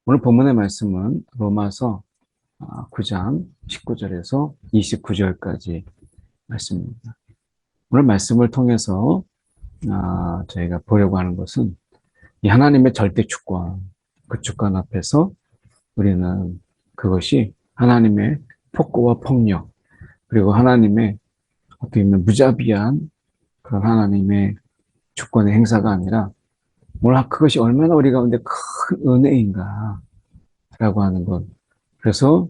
오늘 본문의 말씀은 로마서 9장 19절에서 29절까지 말씀입니다. 오늘 말씀을 통해서 저희가 보려고 하는 것은 이 하나님의 절대 주권, 그 주권 앞에서 우리는 그것이 하나님의 폭거와 폭력, 그리고 하나님의 어떻게 보면 무자비한 그런 하나님의 주권의 행사가 아니라 그것이 얼마나 우리 가운데 큰 은혜인가 라고 하는 것. 그래서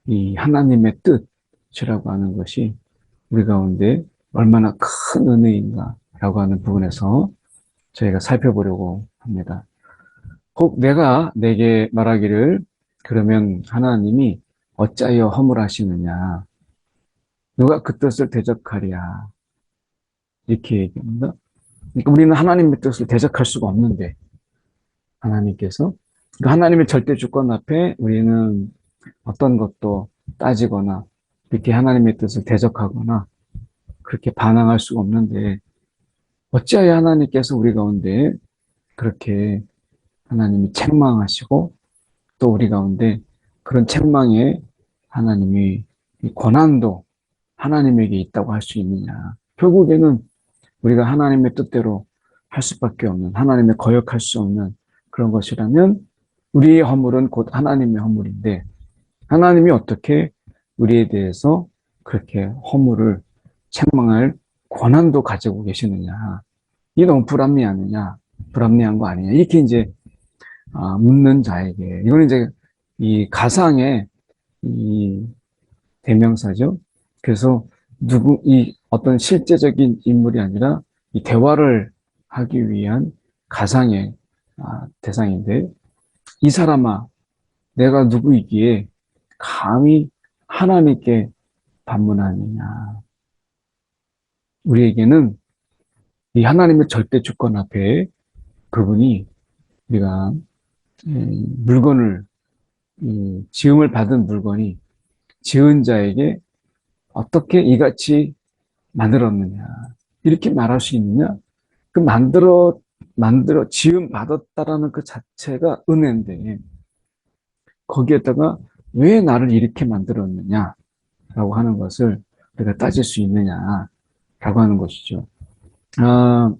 이 하나님의 뜻이라고 하는 것이 우리 가운데 얼마나 큰 은혜인가라고 하는 부분에서 저희가 살펴보려고 합니다. 혹 내가 내게 말하기를 그러면 하나님이 어찌하여 허물하시느냐? 누가 그 뜻을 대적하랴? 이렇게 얘기합니다. 그러니까 우리는 하나님의 뜻을 대적할 수가 없는데 하나님께서 그러니까 하나님의 절대 주권 앞에 우리는 어떤 것도 따지거나 이렇게 하나님의 뜻을 대적하거나 그렇게 반항할 수가 없는데 어찌하여 하나님께서 우리 가운데 그렇게 하나님이 책망하시고 또 우리 가운데 그런 책망에 하나님이 권한도 하나님에게 있다고 할 수 있느냐. 결국에는 우리가 하나님의 뜻대로 할 수밖에 없는 하나님의 거역할 수 없는 그런 것이라면 우리의 허물은 곧 하나님의 허물인데 하나님이 어떻게 우리에 대해서 그렇게 허물을 책망할 권한도 가지고 계시느냐. 이게 너무 불합리하느냐. 불합리한 거 아니냐. 이렇게 이제 묻는 자에게 이거는 이제 이 가상의 이 대명사죠. 그래서 이 어떤 실제적인 인물이 아니라 이 대화를 하기 위한 가상의 대상인데 이 사람아 내가 누구이기에 감히 하나님께 반문하느냐. 우리에게는 이 하나님의 절대 주권 앞에 그분이 우리가 물건을 지음을 받은 물건이 지은 자에게 어떻게 이같이 만들었느냐 이렇게 말할 수 있느냐? 그 지음 받았다라는 그 자체가 은혜인데 거기에다가 왜 나를 이렇게 만들었느냐라고 하는 것을 우리가 따질 수 있느냐라고 하는 것이죠. 아,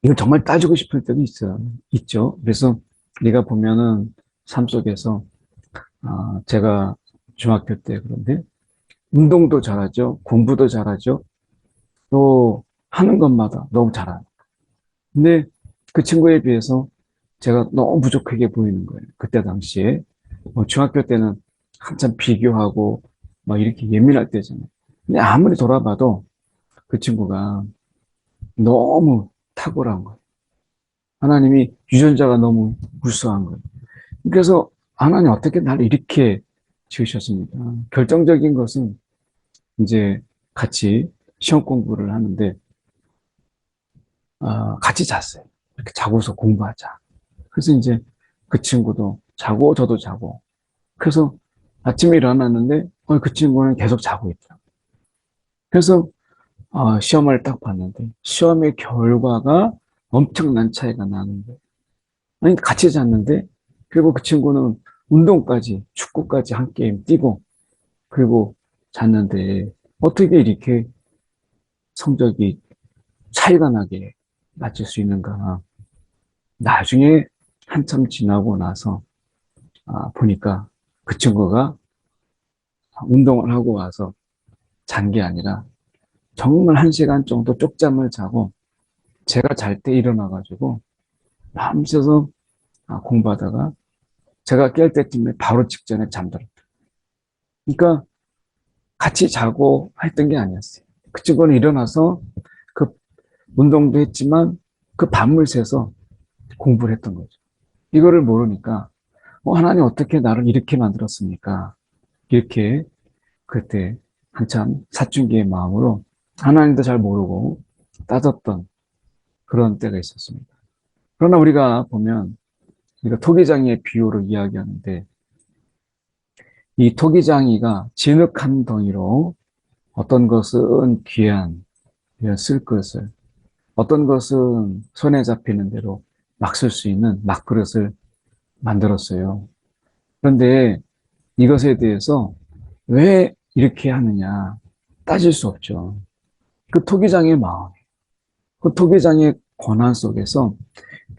이거 정말 따지고 싶을 때도 있죠. 그래서 네가 보면은 삶 속에서 제가 중학교 때 그런데 운동도 잘하죠, 공부도 잘하죠, 또 하는 것마다 너무 잘하는. 근데 그 친구에 비해서 제가 너무 부족하게 보이는 거예요. 그때 당시에 중학교 때는 한참 비교하고 막 이렇게 예민할 때잖아요. 근데 아무리 돌아봐도 그 친구가 너무 탁월한 거예요. 하나님이 유전자가 너무 우수한 거예요. 그래서 하나님 어떻게 나를 이렇게 지으셨습니까? 결정적인 것은 이제 같이 시험 공부를 하는데 같이 잤어요. 이렇게 자고서 공부하자. 그래서 이제 그 친구도 자고 저도 자고. 그래서 아침에 일어났는데 그 친구는 계속 자고 있더라고요. 그래서 시험을 딱 봤는데 시험의 결과가 엄청난 차이가 나는 거예요. 아니 같이 잤는데 그리고 그 친구는 운동까지 축구까지 한 게임 뛰고 그리고 잤는데 어떻게 이렇게 성적이 차이가 나게 맞출 수 있는가. 나중에 한참 지나고 나서 보니까 그 친구가 운동을 하고 와서 잔 게 아니라 정말 1시간 정도 쪽잠을 자고 제가 잘 때 일어나가지고 밤새서 공부하다가 제가 깰 때쯤에 바로 직전에 잠들었다. 그러니까 같이 자고 했던 게 아니었어요. 그 친구는 일어나서 그 운동도 했지만 그 밤을 새서 공부를 했던 거죠. 이거를 모르니까 하나님 어떻게 나를 이렇게 만들었습니까? 이렇게 그때 한참 사춘기의 마음으로 하나님도 잘 모르고 따졌던 그런 때가 있었습니다. 그러나 우리가 보면 우리가 토기장이의 비유로 이야기하는데 이 토기장이가 진흙한 덩이로 어떤 것은 귀한 쓸 것을 어떤 것은 손에 잡히는 대로 막 쓸 수 있는 막그릇을 만들었어요. 그런데 이것에 대해서 왜 이렇게 하느냐 따질 수 없죠. 그 토기장의 마음, 그 토기장의 권한 속에서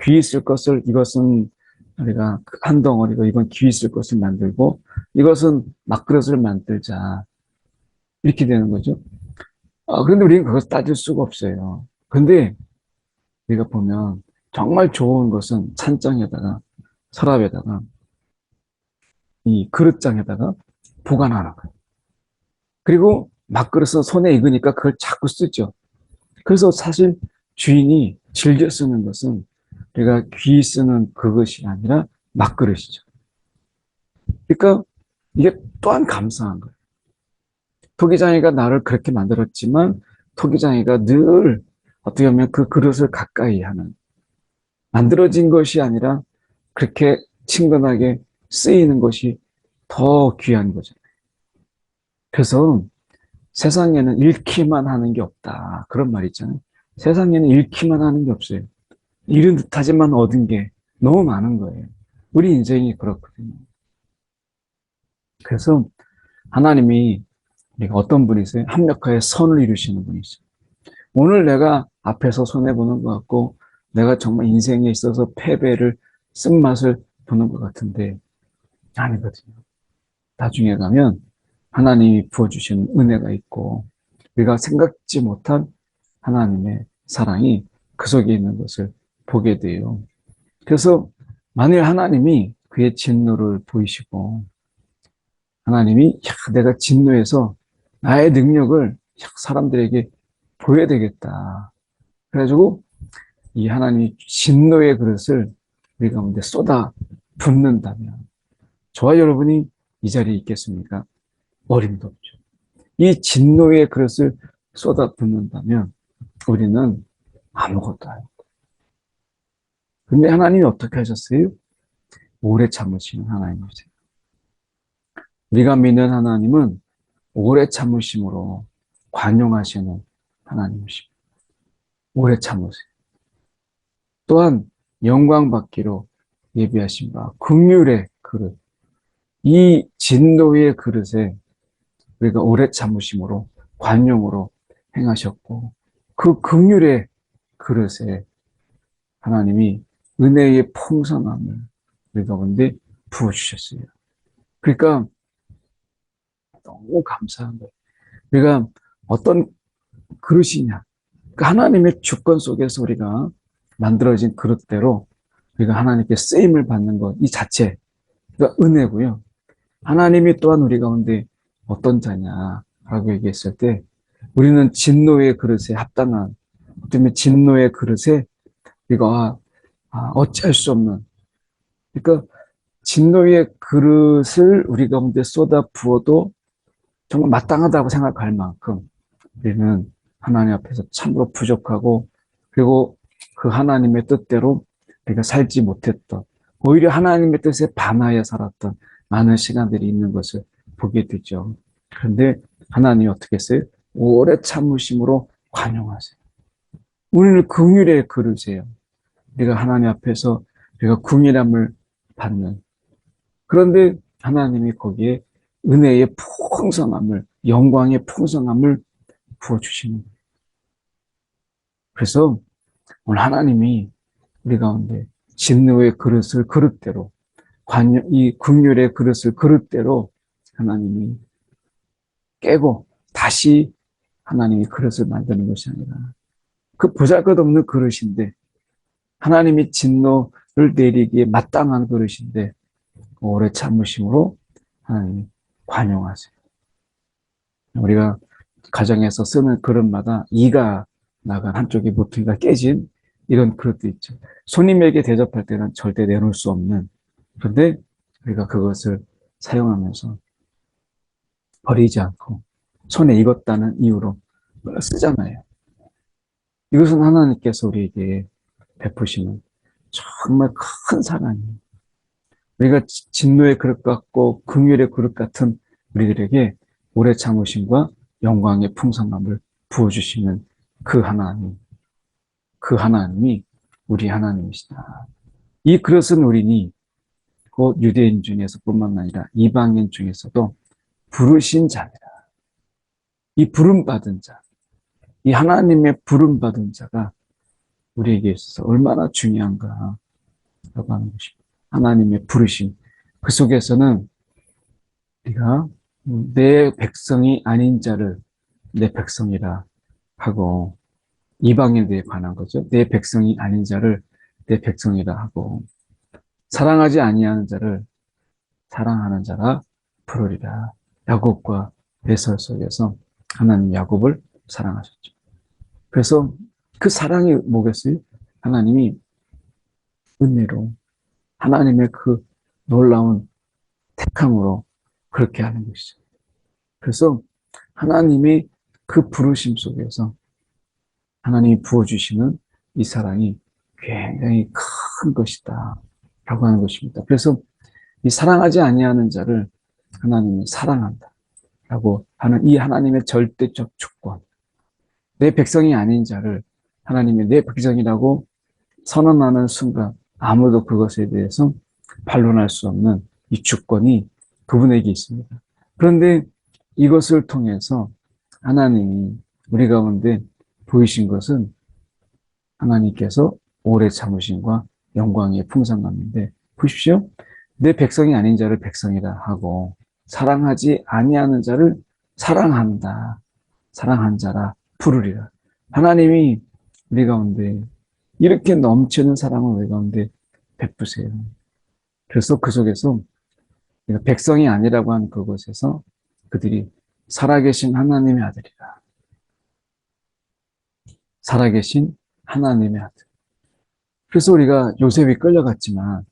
귀 있을 것을 이것은 우리가 한 덩어리고 이건 귀 있을 것을 만들고 이것은 막그릇을 만들자 이렇게 되는 거죠. 그런데 우리는 그것을 따질 수가 없어요. 근데 우리가 보면 정말 좋은 것은 찬장에다가 서랍에다가 이 그릇장에다가 보관하는 거예요. 그리고 막그릇은 손에 익으니까 그걸 자꾸 쓰죠. 그래서 사실 주인이 즐겨 쓰는 것은 우리가 귀 쓰는 그것이 아니라 막그릇이죠. 그러니까 이게 또한 감사한 거예요. 토기장이가 나를 그렇게 만들었지만 토기장이가 늘 어떻게 보면 그 그릇을 가까이 하는 만들어진 것이 아니라 그렇게 친근하게 쓰이는 것이 더 귀한 거죠. 그래서 세상에는 잃기만 하는 게 없다. 그런 말 있잖아요. 세상에는 잃기만 하는 게 없어요. 잃은 듯하지만 얻은 게 너무 많은 거예요. 우리 인생이 그렇거든요. 그래서 하나님이 우리가 어떤 분이세요? 합력하여 선을 이루시는 분이죠. 오늘 내가 앞에서 손해보는 것 같고 내가 정말 인생에 있어서 패배를 쓴맛을 보는 것 같은데 아니거든요. 나중에 가면 하나님이 부어주시는 은혜가 있고 우리가 생각지 못한 하나님의 사랑이 그 속에 있는 것을 보게 돼요. 그래서 만일 하나님이 그의 진노를 보이시고 하나님이 내가 진노해서 나의 능력을 사람들에게 보여야 되겠다. 그래가지고 이 하나님이 진노의 그릇을 우리 가운데 쏟아 붓는다면 저와 여러분이 이 자리에 있겠습니까? 어림도 없죠. 이 진노의 그릇을 쏟아 붓는다면 우리는 아무것도 아니에요. 근데 하나님이 어떻게 하셨어요? 오래 참으시는 하나님이세요. 우리가 믿는 하나님은 오래 참으심으로 관용하시는 하나님이십니다. 오래 참으세요. 또한 영광 받기로 예비하신 바 긍휼의 그릇, 이 진노의 그릇에 우리가 오래 참으심으로 관용으로 행하셨고 그 긍휼의 그릇에 하나님이 은혜의 풍성함을 우리 가운데 부어주셨어요. 그러니까 너무 감사한 거예요. 우리가 어떤 그릇이냐. 그 하나님의 주권 속에서 우리가 만들어진 그릇대로 우리가 하나님께 쓰임을 받는 것, 이 자체가 은혜고요. 하나님이 또한 우리 가운데 어떤 자냐라고 얘기했을 때 우리는 진노의 그릇에 합당한, 어쩌면 진노의 그릇에 우리가 어찌할 수 없는, 그러니까 진노의 그릇을 우리 가운데 쏟아 부어도 정말 마땅하다고 생각할 만큼 우리는 하나님 앞에서 참으로 부족하고 그리고 그 하나님의 뜻대로 우리가 살지 못했던 오히려 하나님의 뜻에 반하여 살았던 많은 시간들이 있는 것을 보게 되죠. 그런데 하나님이 어떻게 했어요? 오래 참으심으로 관용하세요. 우리는 긍휼의 그릇이에요. 우리가 하나님 앞에서 우리가 궁일함을 받는 그런데 하나님이 거기에 은혜의 풍성함을 영광의 풍성함을 부어주시는 거예요. 그래서 오늘 하나님이 우리 가운데 진노의 그릇을 그릇대로 이 긍휼의 그릇을 그릇대로 하나님이 깨고 다시 하나님이 그릇을 만드는 것이 아니라 그 보잘것없는 그릇인데 하나님이 진노를 내리기에 마땅한 그릇인데 오래 참으심으로 하나님이 관용하세요. 우리가 가정에서 쓰는 그릇마다 이가 나간 한쪽이 모퉁이가 깨진 이런 그릇도 있죠. 손님에게 대접할 때는 절대 내놓을 수 없는 그런데 우리가 그것을 사용하면서 버리지 않고 손에 익었다는 이유로 쓰잖아요. 이것은 하나님께서 우리에게 베푸시는 정말 큰 사랑이에요. 우리가 진노의 그릇 같고 긍휼의 그릇 같은 우리들에게 오래 참으심과 영광의 풍성함을 부어주시는 그 하나님, 그 하나님이 우리 하나님이시다. 이 그릇은 우리니 곧 유대인 중에서뿐만 아니라 이방인 중에서도 부르신 자니라. 이 부름받은 자, 이 하나님의 부름받은 자가 우리에게 있어서 얼마나 중요한가라고 하는 것입니다. 하나님의 부르심. 그 속에서는 우리가 내 백성이 아닌 자를 내 백성이라 하고, 이방인들에 관한 거죠. 내 백성이 아닌 자를 내 백성이라 하고, 사랑하지 아니하는 자를 사랑하는 자라 부르리라. 야곱과 베살 속에서 하나님 야곱을 사랑하셨죠. 그래서 그 사랑이 뭐겠어요? 하나님이 은혜로, 하나님의 그 놀라운 택함으로 그렇게 하는 것이죠. 그래서 하나님의 그 부르심 속에서 하나님이 부어주시는 이 사랑이 굉장히 큰 것이다 라고 하는 것입니다. 그래서 이 사랑하지 아니하는 자를 하나님이 사랑한다 라고 하는 이 하나님의 절대적 주권, 내 백성이 아닌 자를 하나님이 내 백성이라고 선언하는 순간 아무도 그것에 대해서 반론할 수 없는 이 주권이 그분에게 있습니다. 그런데 이것을 통해서 하나님이 우리 가운데 보이신 것은 하나님께서 오래 참으심과 영광의 풍성함인데, 보십시오. 내 백성이 아닌 자를 백성이라 하고 사랑하지 아니하는 자를 사랑한다. 사랑한 자라 부르리라. 하나님이 우리 가운데 이렇게 넘치는 사랑을 우리 가운데 베푸세요. 그래서 그 속에서 백성이 아니라고 한 그곳에서 그들이 살아계신 하나님의 아들이라. 살아계신 하나님의 아들. 그래서 우리가 요셉이 끌려갔지만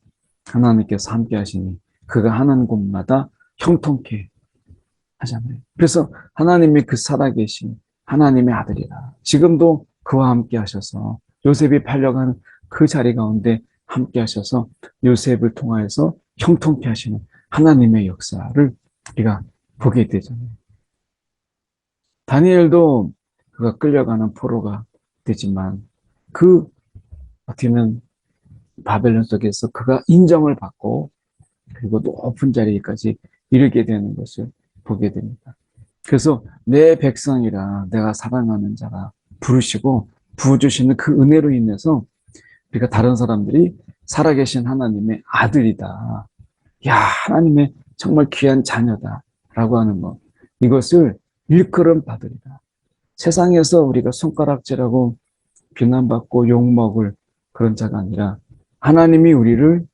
하나님께서 함께 하시니 그가 하는 곳마다 형통케 하잖아요. 그래서 하나님이 그 살아계신 하나님의 아들이라. 지금도 그와 함께 하셔서 요셉이 팔려가는 그 자리 가운데 함께 하셔서 요셉을 통하여서 형통케 하시는 하나님의 역사를 우리가 보게 되잖아요. 다니엘도 그가 끌려가는 포로가 되지만 그 어떻게 보면 바벨론 속에서 그가 인정을 받고 그리고 높은 자리까지 이르게 되는 것을 보게 됩니다. 그래서 내 백성이라 내가 사랑하는 자라 부르시고 부어주시는 그 은혜로 인해서 우리가 다른 사람들이 살아계신 하나님의 아들이다. 야, 하나님의 정말 귀한 자녀다. 라고 하는 것. 이것을 일컬음 받으리라. 세상에서 우리가 손가락질하고 비난받고 욕먹을 그런 자가 아니라 하나님이 우리를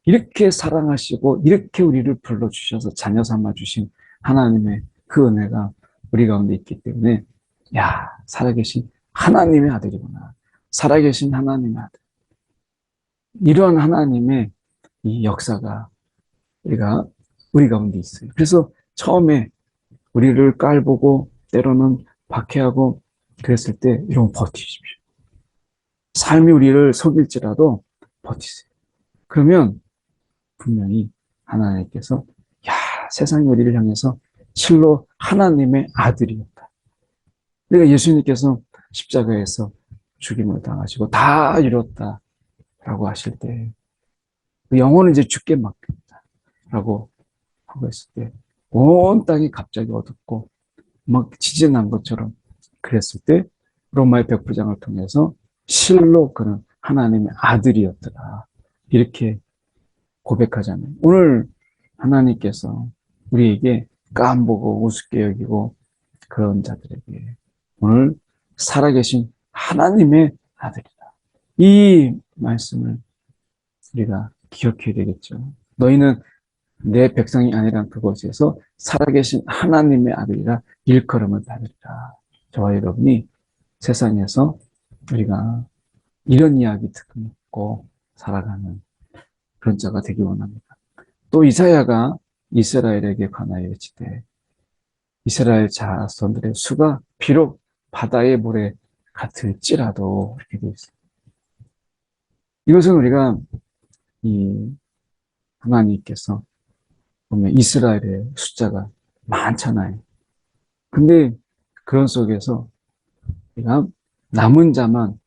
이렇게 사랑하시고 이렇게 우리를 불러주셔서 자녀 삼아주신 하나님의 그 은혜가 우리 가운데 있기 때문에 야, 살아계신 하나님의 아들이구나. 살아계신 하나님의 아들. 이런 하나님의 이 역사가 우리 가운데 있어요. 그래서 처음에 우리를 깔보고 때로는 박해하고 그랬을 때 이런 버티십시오. 삶이 우리를 속일지라도 버티세요. 그러면 분명히 하나님께서 야, 세상이 우리를 향해서 실로 하나님의 아들이었다. 그러니까 예수님께서 십자가에서 죽임을 당하시고 다 이뤘다 라고 하실 때 영혼은 이제 죽게 맡겼다 라고 하고 했을 때 온 땅이 갑자기 어둡고 막 지진 난 것처럼 그랬을 때 로마의 백부장을 통해서 실로 그는 하나님의 아들이었더라 이렇게 고백하잖아요. 오늘 하나님께서 우리에게 깜보고 우습게 여기고 그런 자들에게 오늘 살아계신 하나님의 아들이다. 이 말씀을 우리가 기억해야 되겠죠. 너희는 내 백성이 아니란 그곳에서 살아계신 하나님의 아들이라 일컬음을 받으리라. 저와 여러분이 세상에서 우리가 이런 이야기 듣고 살아가는 그런 자가 되기 원합니다. 또 이사야가 이스라엘에게 관하여 이르시되 이스라엘 자손들의 수가 비록 바다의 모래 같을지라도 이렇게 되어 있습니다. 이것은 우리가 이 하나님께서 보면 이스라엘의 숫자가 많잖아요. 근데 그런 속에서 우리가 남은 자만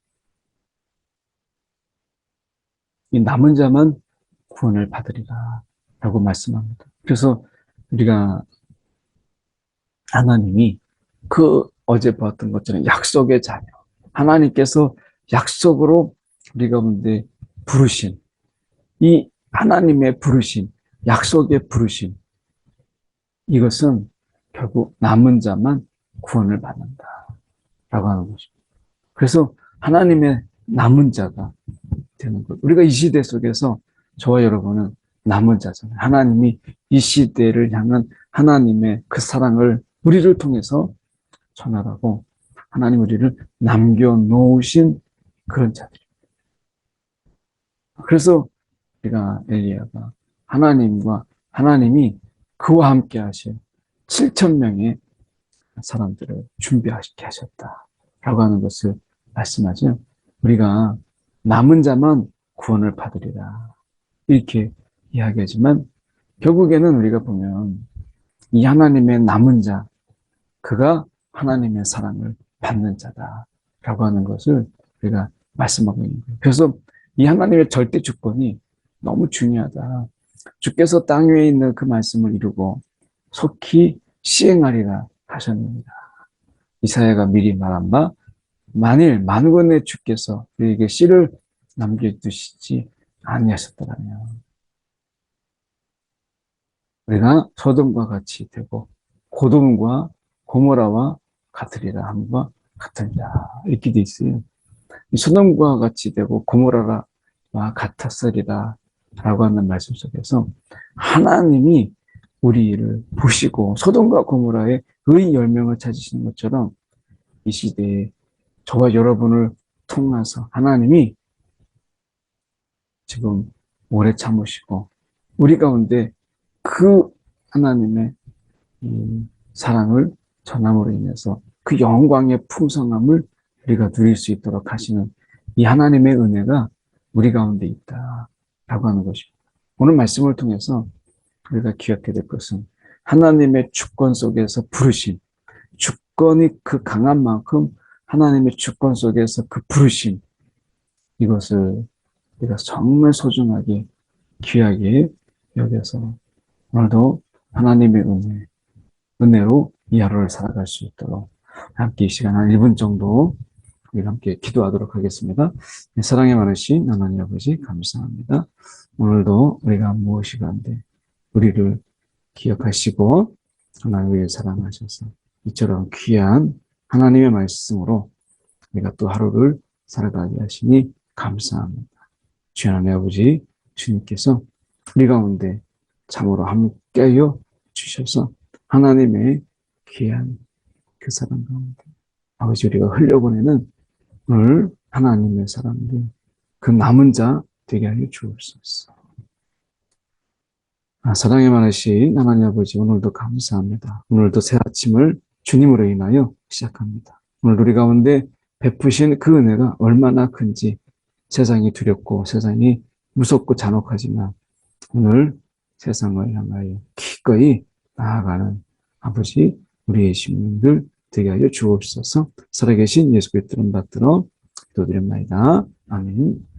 구원을 받으리라 라고 말씀합니다. 그래서 우리가 하나님이 그 어제 보았던 것처럼 약속의 자녀, 하나님께서 약속으로 우리 가운데 부르신 이 하나님의 부르심, 약속의 부르심, 이것은 결국 남은 자만 구원을 받는다라고 하는 것입니다. 그래서 하나님의 남은 자가 되는 것. 우리가 이 시대 속에서 저와 여러분은 남은 자잖아요. 하나님이 이 시대를 향한 하나님의 그 사랑을 우리를 통해서 전하라고 하나님 우리를 남겨놓으신 그런 자들입니다. 그래서 우리가 엘리야가 하나님이 그와 함께 하신 7천 명의 사람들을 준비하게 하셨다라고 하는 것을 말씀하죠. 우리가 남은 자만 구원을 받으리라 이렇게 이야기하지만 결국에는 우리가 보면 이 하나님의 남은 자, 그가 하나님의 사랑을 받는 자다라고 하는 것을 우리가 말씀하고 있는 거예요. 그래서 이 하나님의 절대 주권이 너무 중요하다. 주께서 땅 위에 있는 그 말씀을 이루고 속히 시행하리라 하셨습니다. 이사야가 미리 말한 바 만일 만군의 주께서 우리에게 씨를 남겨두시지 아니하셨더라면 우리가 소돔과 같이 되고 고돔과 고모라와 같으리라 함과 같으리라 이렇게 돼 있어요. 소돔과 같이 되고 고모라와 같았으리라 라고 하는 말씀 속에서 하나님이 우리를 보시고 소돔과 고모라의 의 열명을 찾으시는 것처럼 이 시대에 저와 여러분을 통해서 하나님이 지금 오래 참으시고 우리 가운데 그 하나님의 사랑을 전함으로 인해서 그 영광의 풍성함을 우리가 누릴 수 있도록 하시는 이 하나님의 은혜가 우리 가운데 있다라고 하는 것입니다. 오늘 말씀을 통해서 우리가 기억해야 될 것은 하나님의 주권 속에서 부르심, 주권이 그 강한 만큼 하나님의 주권 속에서 그 부르심, 이것을 우리가 정말 소중하게 귀하게 여겨서 오늘도 하나님의 은혜로 이 하루를 살아갈 수 있도록 함께 이 시간 한 1분 정도 우리가 함께 기도하도록 하겠습니다. 사랑의 많으신 하나님 아버지 감사합니다. 오늘도 우리가 무엇이 간데 우리를 기억하시고 하나님을 사랑하셔서 이처럼 귀한 하나님의 말씀으로 우리가 또 하루를 살아가게 하시니 감사합니다. 주여 하나님 아버지 주님께서 우리 가운데 참으로 함께하여 주셔서 하나님의 귀한 그 사랑 가운데 아버지 우리가 흘려보내는 오늘 하나님의 사람들 그 남은 자 되게 하여 주옵소서. 사랑에 많으신 하나님 아버지 오늘도 감사합니다. 오늘도 새 아침을 주님으로 인하여 시작합니다. 오늘 우리 가운데 베푸신 그 은혜가 얼마나 큰지 세상이 두렵고 세상이 무섭고 잔혹하지만 오늘 세상을 향하여 기꺼이 나아가는 아버지 우리의 시민들 되게 하여 주옵소서. 살아계신 예수 그리스도를 받들어 기도드립니다. 아멘.